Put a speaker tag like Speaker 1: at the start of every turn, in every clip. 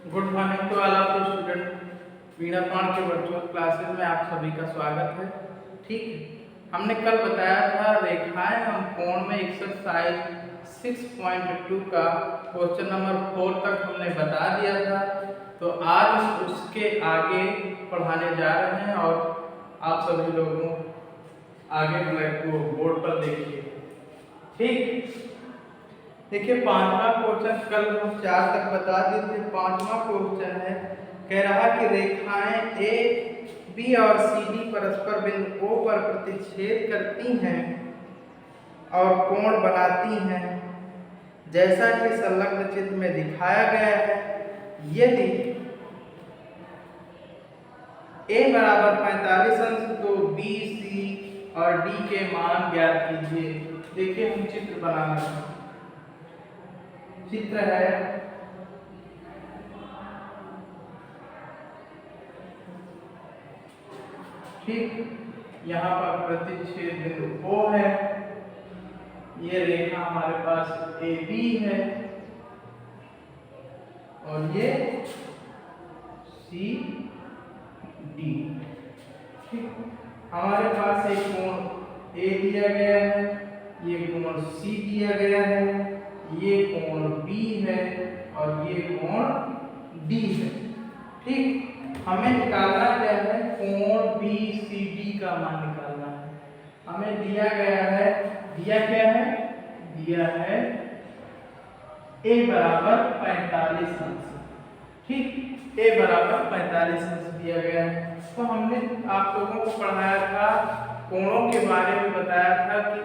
Speaker 1: Good morning to all of the student. Veena पाण के virtual classes में आप सभी का स्वागत है। ठीक है, हमने कल बताया था रेखाएं हम कोण में एक्सरसाइज 6.2 का क्वेश्चन नंबर 4 तक हमने बता दिया था। तो आज उसके आगे पढ़ाने जा रहे हैं और आप सभी लोगों आगे ब्लैक बोर्ड पर देखिए। ठीक, देखिए पांचवा क्वेश्चन कल हम 4 तक बता दिए थे। पांचवा क्वेश्चन है, कह रहा कि रेखाएं ए बी और सी डी परस्पर बिंदु ओ पर प्रतिच्छेद करती हैं और कोण बनाती हैं जैसा कि संलग्न चित्र में दिखाया गया है। यदि ए बराबर 45 अंश तो बी सी और डी के मान ज्ञात कीजिए। देखिए हम चित्र बना रहे हैं। चित्र है ठीक, यहाँ पर प्रतिच्छेद बिंदु O है, ये रेखा हमारे पास ए बी है और ये सी डी। ठीक, हमारे पास एक कोण ए दिया गया है, ये कोण सी दिया गया है, ये कोण B है और ये कोण D है। ठीक, हमें निकालना क्या है, कोण BCD का मान निकालना है। हमें दिया गया है, दिया क्या है, दिया है A बराबर 45 अंश। ठीक, A बराबर 45 अंश दिया गया है। तो हमने आप लोगों को पढ़ाया था, कोणों के बारे में बताया था कि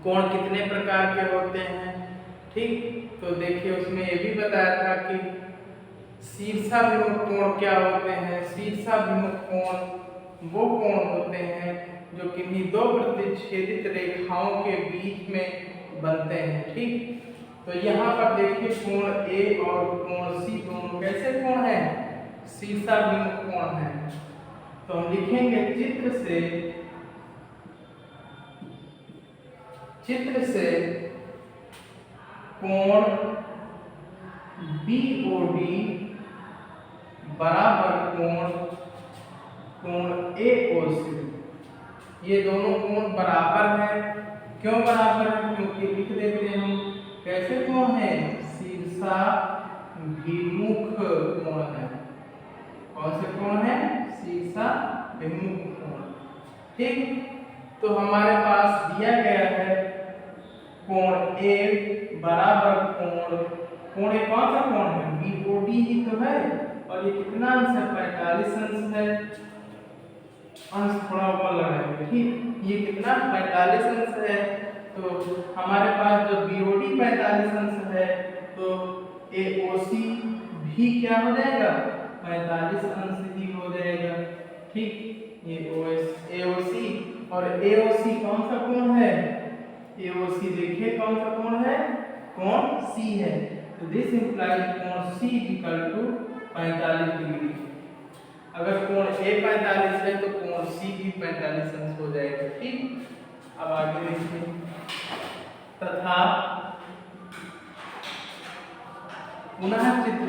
Speaker 1: कोण कितने प्रकार के होते हैं। ठीक, तो देखिए उसमें ये भी बताया था कि शीर्षाभिमुख कोण क्या होते हैं। शीर्षाभिमुख कोण वो कोण होते हैं जो किन्हीं दो प्रतिच्छेदित रेखाओं के बीच में बनते हैं। ठीक, तो यहाँ पर देखिए कोण ए और कोण सी दोनों कैसे कोण हैं, शीर्षाभिमुख कोण हैं। तो हम लिखेंगे चित्र से कोण BOD बराबर कोण AOC। ये दोनों कोण बराबर हैं। क्यों बराबर हैं, क्योंकि लिख देते हैं हम कैसे कोण है, शीर्षाभिमुख कोण है। कौन से कोण है, शीर्षाभिमुख कोण। ठीक, तो हमारे पास दिया गया है कोण ए बराबर कोण ए कौन सा कोण है, BOD ही तो है और ये कितना अंश है, 45 अंश है। अंश थोड़ा ऊपर लगाएंगे। ठीक, ये कितना 45 अंश है। तो हमारे पास जो BOD 45 अंश है तो AOC भी क्या हो जाएगा, 45 अंश ही हो जाएगा। ठीक, ये AOC और AOC कौन सा कोण है, AOC देखिए कौन सा कोण है, कोण C है। तो दिस इंप्लाइज कोण C इक्वल टू 45 डिग्री। अगर कोण A 45 है तो कोण C भी 45 अंश हो जाएगा। ठीक, अब आगे देखिए, तथा पुनः चित्र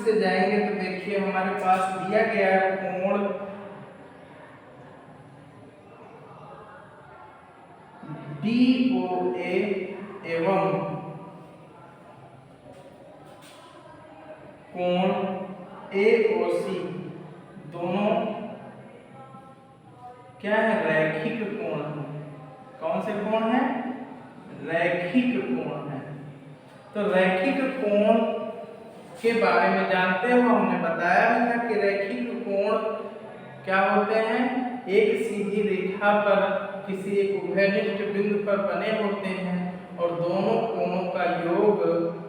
Speaker 1: से जाएंगे तो देखिए हमारे पास दिया गया है कोण DOA एवं कोण AOC दोनों क्या है, रैखिक कोण है। कौन से कोण है, रैखिक कोण है। तो रैखिक कोण के बारे में जानते हो, हमने बताया भी था कि रैखिक कोण क्या होते हैं, एक सीधी रेखा पर किसी एक उभयनिष्ठ बिंदु पर बने होते हैं और दोनों कोणों का योग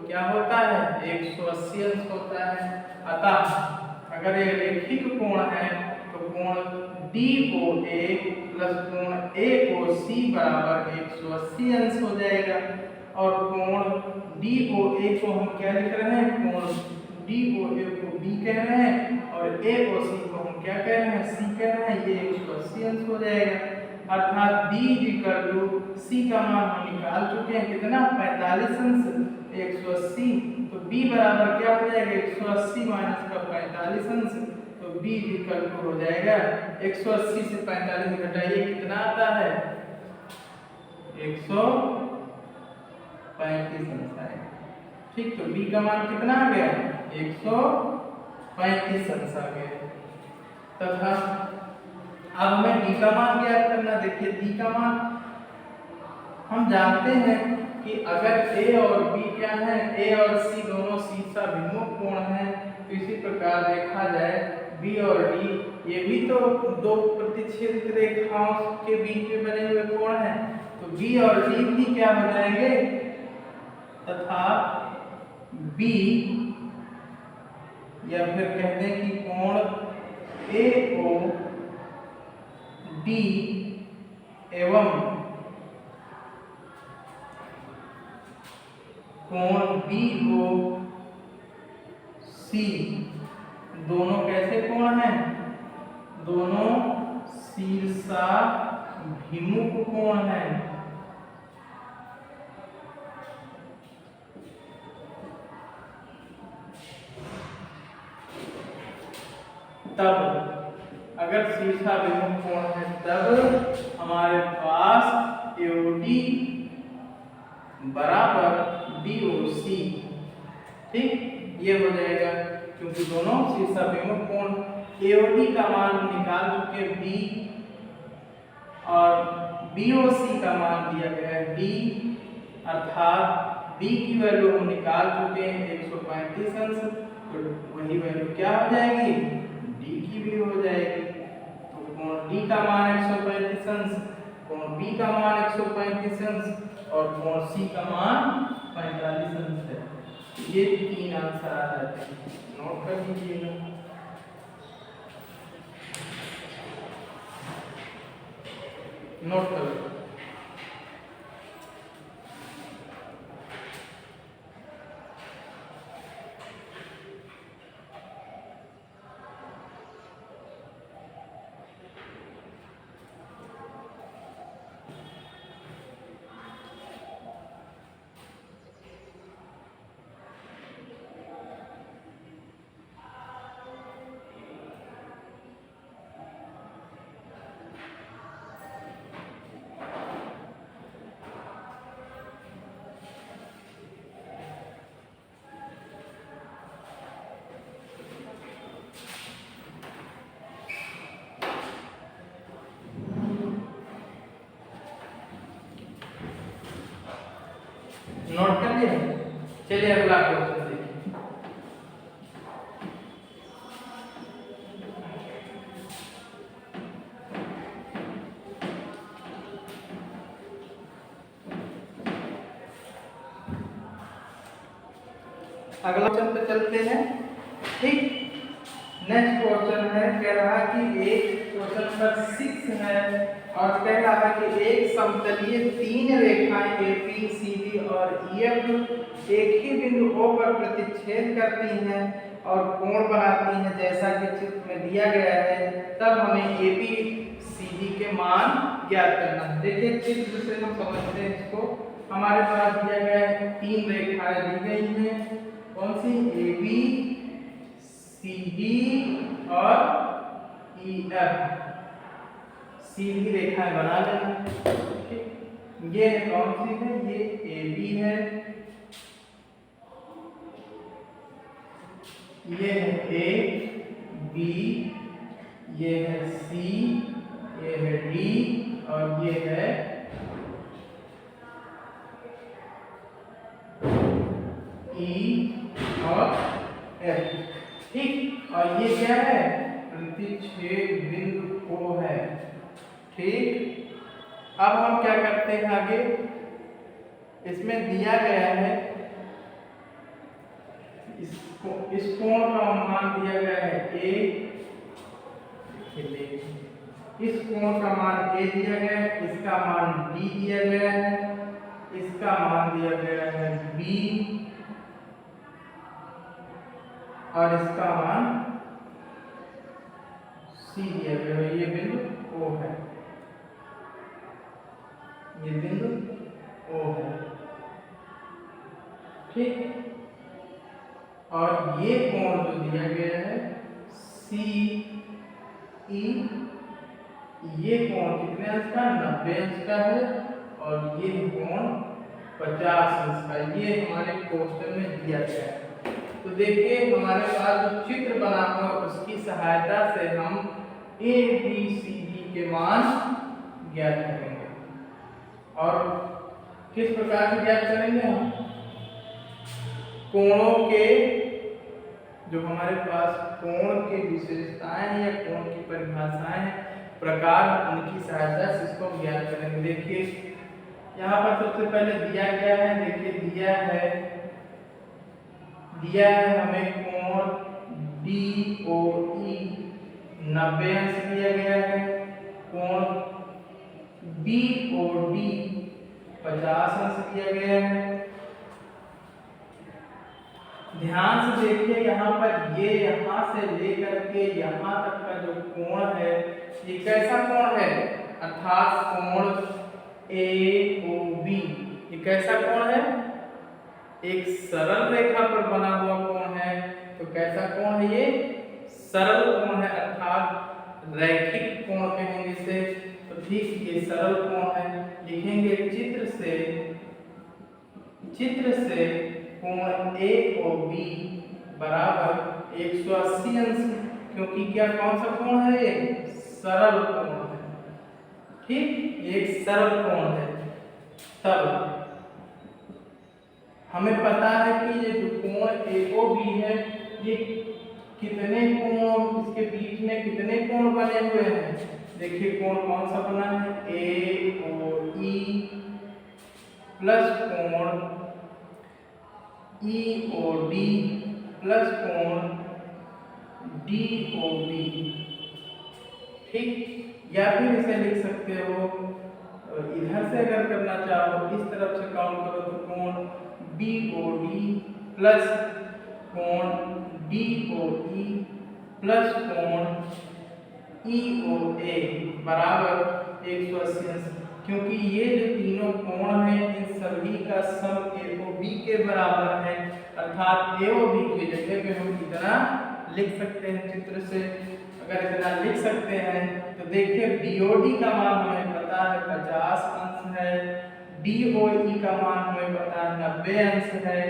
Speaker 1: क्या होता है, 180 अंश होता है। अतः अगर ये रैखिक कोण है तो कोण DOA प्लस कोण AOC बराबर 180 अंश हो जाएगा। और कोण DOA को हम क्या लिख रहे हैं, कोण DOA को B कह रहे हैं और AOC को हम क्या कह रहे हैं, C कह रहे हैं। ये 180 अंश हो जाएगा। अर्थात b इक्वल टू c का मान हम निकाल चुके हैं कितना 45 अंश 180। तो b बराबर क्या हो जाएगा 180 माइनस का 45 अंश। तो b इक्वल टू हो जाएगा 180 से 45 घटाइए कितना आता है 135 अंश आएगा। ठीक, तो b का मान कितना आ गया 135 अंश आ गया। तथा अब हमें d का मान ज्ञात करना। देखिए d का मान हम जानते हैं कि अगर a और b क्या है a और c दोनों शीर्षा भिन्मुख कोण हैं, तो इसी प्रकार देखा जाए b और d ये भी तो दो प्रतिच्छेदित रेखाओं के बीच में बने हुए कोण हैं, तो b और d भी क्या हो जाएंगे तथा b या फिर कह दें कि कोण AOD एवं कोण BOC दोनों कैसे कोण हैं दोनों शीर्षाभिमुख कोण हैं। तब अगर शीर्षाभिमुख कोण है तब हमारे पास AOD बराबर BOC। ठीक, ये हो जाएगा क्योंकि दोनों शीर्षाभिमुख कोण AOD का मान निकाल चुके B और BOC का मान दिया गया है D, अर्थात B की वैल्यू हम निकाल चुके हैं 135 अंश। तो वही वैल्यू क्या हो जाएगी D की भी हो जाएगी। तो कोण D का मान 135 अंश, कोण B का मान 135 अंश और कोण C का मान 45 अंश है। ये तीन आंसर आ जाते हैं, नोट कर लीजिएगा। नोट कर लो। नोट कर लिया। चलिए अगला क्वेश्चन देखिए। अगला क्वेश्चन पे चलते हैं। ठीक, नेक्स्ट क्वेश्चन है, कह रहा कि एक क्वेश्चन नंबर 6 है और कह रहा है कि एक समतलीय तीन रेखाएं AP, CD और EF एक ही बिंदु O पर प्रतिच्छेद करती हैं और कोण बनाती हैं जैसा कि चित्र में दिया गया है। तब हमें AP CD के मान ज्ञात करना है। देखिए चित्र से हम समझते हैं इसको। हमारे पास दिया गया है तीन रेखाएं दी गई हैं, कौन सी AB, CD और EF। सीधी रेखाएं बना लेना। ठीक, ये कौन सी है ये AB है, ये है A, B, ये है C, ये है D और ये है E और F। ठीक, और ये क्या है प्रतिच्छेद बिंदु O है। ठीक, अब हम क्या करते हैं आगे, इसमें दिया गया है इस कोण का मान दिया गया है A, इस कोण का मान A दिया गया है, इसका मान D दिया गया है, इसका मान दिया गया है B और इसका मान C दिया गया है। ये बिंदु O है। ये बिंदु ओ है, ठीक। और ये कोण जो दिया गया है सी ई, ये कोण कितने अंश का, 90 अंश का है, और ये कोण 50 अंश का, ये हमारे क्वेश्चन में दिया गया है। तो देखिए हमारे पास जो चित्र बना हुआ उसकी सहायता से हम ए बी सी डी के मान ज्ञात करेंगे। और किस प्रकार से ज्ञात करेंगे हम, कोणों के जो हमारे पास कोण की विशेषताएं हैं या कोण की परिभाषाएं हैं, प्रकार, उनकी सहायता से इसको ज्ञात करेंगे। देखिए यहाँ पर सबसे पहले दिया गया है, देखिए दिया है हमें कोण DOE 90 अंश दिया गया है, कोण BOD 50 अंश दिया गया है। ध्यान से देखिए यहाँ पर ये यहाँ से लेकर के यहाँ तक का जो कोण है ये कैसा कोण है, अर्थात कोण AOB, ये कैसा कोण है, एक सरल रेखा पर बना हुआ कोण है। तो कैसा कोण है, ये सरल कोण है, अर्थात रैखिक कोण कहेंगे इसे। तो ठीक ये सरल कोण है, लिखेंगे चित्र से कोण AOB बराबर 180 अंश, क्योंकि क्या कौन सा कोण है, ये सरल कोण है, ठीक, ये एक सरल कोण है। तब हमें पता है कि ये जो कोण AOB है ये कितने कोण, इसके बीच में कितने कोण बने हुए हैं। देखिए कोण कौन सा बना है, AOE प्लस कोण EOD प्लस कोण DOB, ठीक। या फिर इसे लिख सकते हो, इधर से अगर करना चाहो इस तरफ से काउंट करो तो कोण BOD प्लस कोण DOE प्लस कोण EOA बराबर 180 अंश, क्योंकि ये जो तीनों कोण हैं इन सभी का सम AOB के बराबर है। अर्थात AOB की जगह पे हम इतना लिख सकते हैं चित्र से। अगर इतना लिख सकते हैं तो देखिए BOD का मान हमें पता है 50 अंश है, DOE का मान हमें पता है 90 अंश है,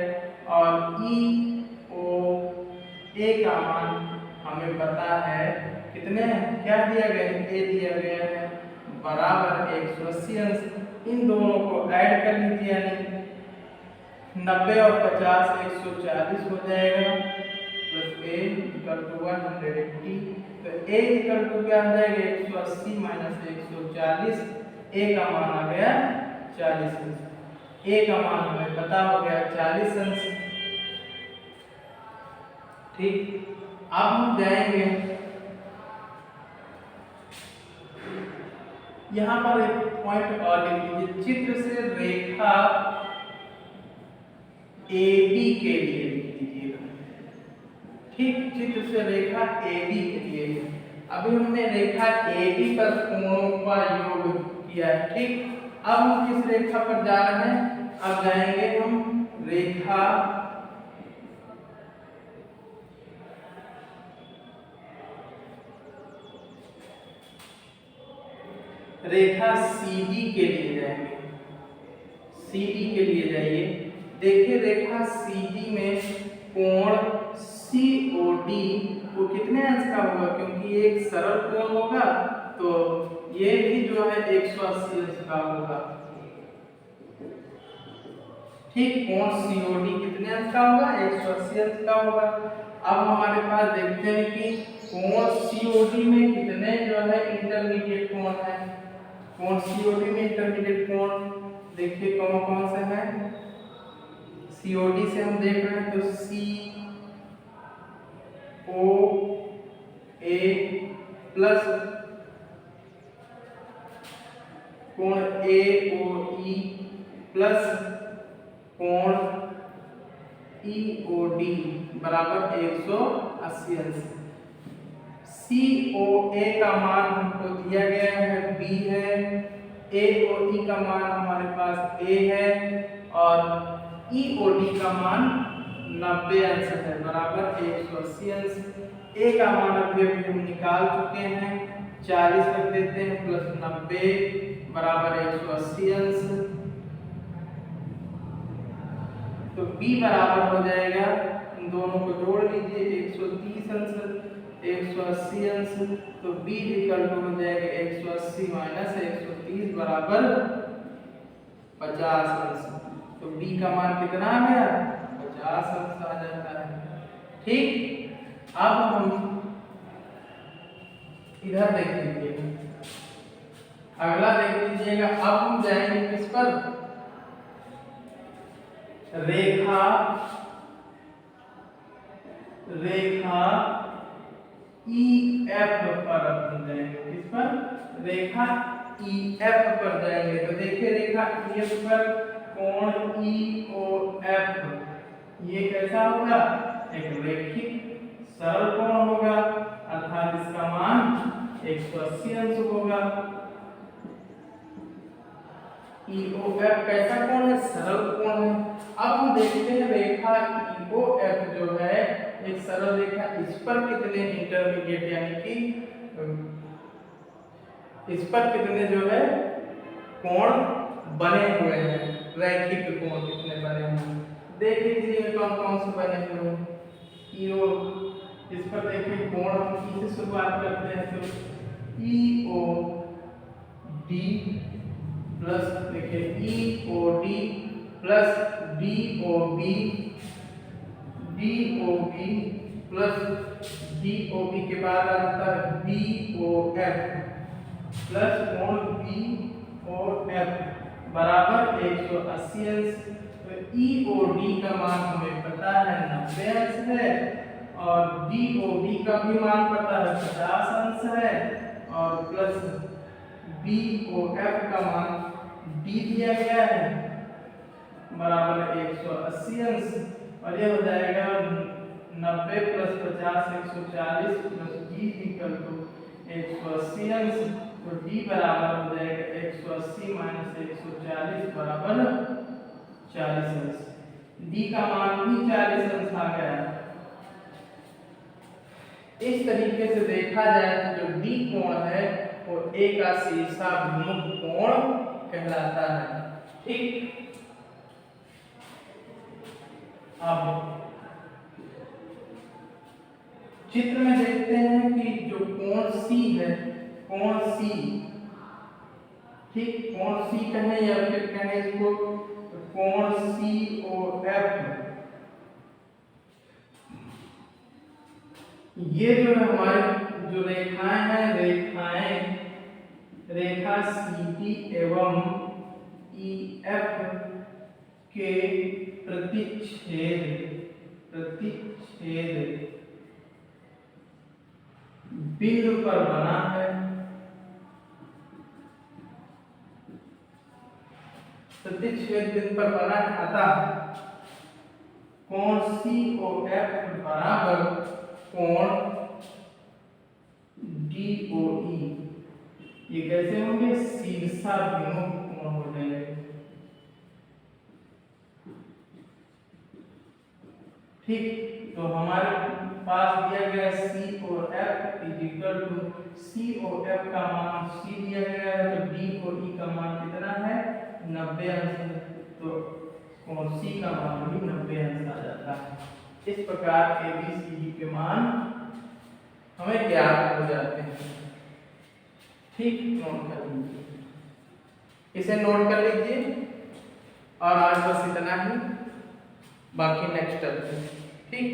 Speaker 1: और EOA का मान हमें पता है कितने, क्या दिया गया है, A दिया गया है बराबर 180 अंश। इन दोनों को ऐड कर लीजिए, यानी 90 और 50 140 हो जाएगा, प्लस A इक्वल टू 180। तो A इक्वल टू क्या आ जाएगा, 180 माइनस 140, A का मान आ गया 40 अंश। A का मान हमें पता हो गया 40 अंश, ठीक। अब हम जाएंगे यहाँ पर एक पॉइंट और लिख लीजिए, चित्र से रेखा AB के लिए लिख लीजिएगा, ठीक। चित्र से रेखा AB के लिए, अभी हमने रेखा AB पर कोणों का योग किया है, ठीक। अब हम किस रेखा पर जा रहे हैं, अब जाएंगे हम रेखा CD के लिए जाएंगे, CD के लिए जाइए। देखिए रेखा CD में कोण COD वो कितने अंश का होगा, क्योंकि ये एक सरल कोण होगा तो ये भी जो है 180 अंश का होगा, ठीक। कोण COD कितने अंश का होगा, 180 अंश का होगा। अब हमारे पास देखते हैं कि कोण COD में कितने जो है इंटरमीडिएट कोण है। कोण COD में इंटरमीडिएट कोण देखिए कौन कौन से हैं, COD से हम देख रहे हैं तो COA प्लस कोण AOE प्लस कोण EOD बराबर 180 अंश। COA का मान हमको दिया गया है B है, ए और ई का मान हमारे पास ए है और ई और डी का मान 90 अंश है बराबर 180 अंश। ए का मान अभी हम निकाल चुके हैं, 40 रख देते हैं प्लस 90 बराबर 180 अंश। तो b बराबर हो जाएगा, इन दोनों को जोड़ लीजिए 130 अंश 180 अंश। तो b इक्वल टू हो जाएगा 180 माइनस 130 बराबर 50 अंश। तो b का मान कितना आ गया, 50 अंश आ जाता है। ठीक, अब हम इधर देख लीजिए, अगला देख लीजिएगा। अब हम जाएंगे किस पर, रेखा EF पर अपन जाएंगे। किस पर, रेखा EF पर जाएंगे। तो देखिए रेखा EF पर कोण EOF ये कैसा होगा, एक रैखिक सरल कोण होगा, अर्थात इसका मान 180 अंश होगा। EOF कैसा कोण है, सरल कोण है। अब हम देखते हैं रेखा EOF जो है एक सरल रेखा, इस पर कितने इंटरमीडिएट यानी कि इस पर कितने जो है कोण बने हुए हैं, रैखिक कोण कितने बने हुए हैं देख लीजिए कौन कौन से बने हुए हैं। EO इस पर देखिए कोण हम किससे शुरुआत करते हैं, तो EOD प्लस देखिए EOD plus DOB plus DOB के बाद आता है BOF प्लस कोण BOF बराबर 180 अंश। तो EOD का मान हमें पता है 90 अंश है और DOB का भी मान पता है 50 अंश है और प्लस BOF का मान D दिया गया है बराबर 180 अंश। और ये हो जाएगा 90 plus 50 140 plus D equal to 180 अंश। तो D बराबर हो जाएगा 180 माइनस 140 बराबर 40 अंश। D का मान भी 40 अंश आ गया। इस तरीके से देखा जाए तो जो D कोण है वो A का शीर्षाभिमुख कोण कहलाता है। ठीक, अब चित्र में देखते हैं कि जो कोण C है, कोण C, ठीक, कोण C कहें या फिर कहें इसको कोण COF, ये जो है हमारे जो रेखाएं हैं, रेखा CD एवं EF के प्रतिच्छेद बिंदु पर बना है। प्रतिच्छेद बिंदु पर बना है, अतः कोण COF बराबर कोण DOE। ये कैसे होंगे, शीर्षाभिमुख कोण हो जाएंगे। ठीक, तो हमारे पास दिया गया COF इक्वल टू COF का मान C दिया गया है तो DOE का मान कितना है 90 अंश। तो कोण C का मान भी 90 अंश आ जाता है। इस प्रकार ABCD के मान हमें ज्ञात हो जाते हैं। ठीक, नोट कर लीजिए, इसे नोट कर लीजिए और आज बस इतना ही, बाकी नेक्स्ट चलते हैं। ठीक।